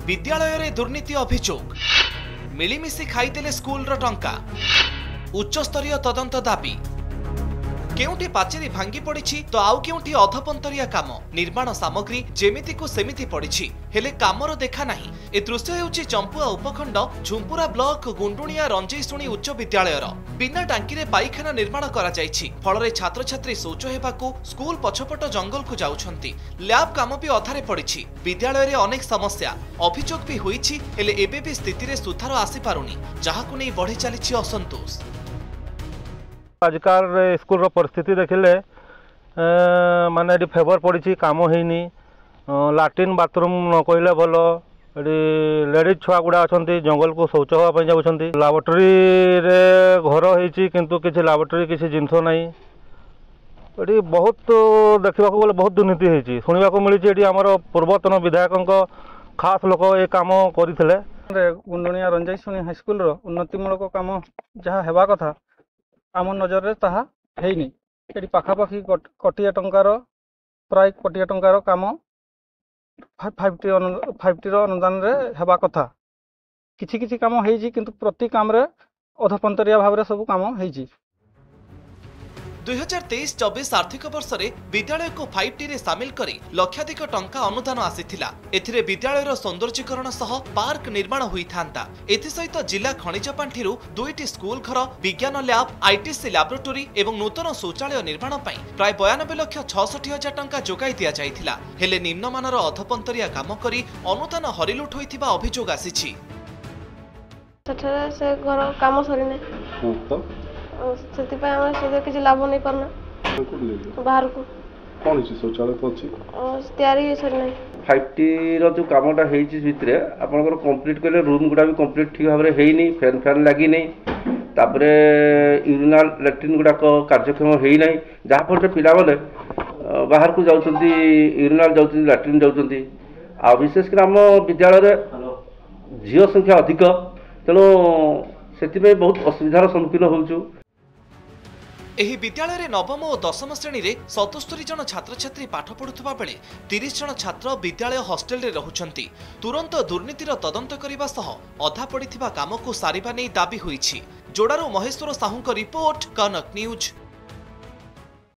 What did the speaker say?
विद्यालय रे दुर्नीति अभियोग मिलिमिशि खाईदेले स्कूल टंका उच्चस्तरीय तदंत दाबी केउठी पाचेरी भांगी पड़ी तो आउ केउठी अधपंतरिया काम निर्माण सामग्री जेमिति को सेमिति पड़ी हेले कामर देखा नहीं। ए दृश्य हेउची चंपुआ उपखंड झुंपुरा ब्लॉक गुंडुनिया रंजईशुणी उच्च विद्यालय बिना टांकी रे पाइखाना निर्माण करा जायछि। फल छात्र छात्री शौच हेबाकू स्कूल पछपट जंगल को जाउछंती। लैब काम भी अधारे पड़ी। विद्यालय रे अनेक समस्या अभियोग भी होईछि हेले एबे भी स्थिति रे सुधार आसी पारुनी, जहाकू नै बढ़ी चलीछि असंतोष। आजकल स्कूल परिस्थिति देखिले माने फेवर पड़ी काम होनी लाट्रिन बाथरूम न कहले भल ये लेडीज छुआ गुड़ा अच्छा जंगल को शौच हाँपाई जाऊँच लाबोरेटरी घर होती किंतु किसी लाबोरेटरी किसी जिनस ना ये बहुत देखा गले बहुत दुर्नीति होती शुणा मिली आमर पूर्वतन विधायकों खास लोक ये काम करते गुंडुनिया रंजईशुणी हाईस्कल उन्नतिमूलक काम जहाँ हेबा कथा आम नजर में ताहा हेनी। ये पाखापाखि कोटिया टंकार प्राय कोटिया टंकार काम 5T अनुदान रे हेबा कथा किछि किछि काम हेजी किंतु प्रति काम रे अधपंतरिया भाव रे सब काम हेजी। 2023-24 आर्थिक वर्ष रे विद्यालय को 5T रे सामिल करी लक्षाधिक टंका अनुदान आसीथिला। एथिरे विद्यालयर सौंदर्यीकरण सह पार्क निर्माण होई थांता। एथि सहित जिला खनिज पांठिरु 2टी स्कूल घर, विज्ञान लैब, आईटीसी लैबोरेटरी एवं नूतन शौचालय निर्माण पई प्राय 92,66,000 टंका जोगाई दिया जायथिला। हेले निम्नमानर अधपंतरिया काम करी अनुदान हरिलुट होइथिबा अभियोग आसीछि। सेठरे से घर काम सरिने किसी लाभ नहीं करना बाहर को कौन शौचालय तो अच्छी तैयारी 5T जो कामटा भितर आपंकर कंप्लीट कले रूम गुड़ा भी कंप्लीट ठीक भाव में फैन फैन लगी तापर यूरिनाल लैट्रिन गुड़ाक कार्यक्षम होना जहाँफल पिला बेले बाहर को जाऊँच यूरिनाल जाऊँ लैट्रिन जाऊँ आ विशेषकर आम विद्यालय झील संख्या अधिक तेणु से बहुत असुविधार सम्मुखीन होचु। एही विद्यालय रे नवम और दशम श्रेणी रे 77 जन छात्र छात्री पाठ पढ़ुथबा बेले 30 जन छात्र विद्यालय हॉस्टेल रे रहुछंती। तुरंत दुर्नीतिर तदंत करिबा सह अधा पड़िथिबा काम को सारिबा नै दाबी होईछि। जोड़ारू महेश्वर साहू रिपोर्ट, कनक न्यूज।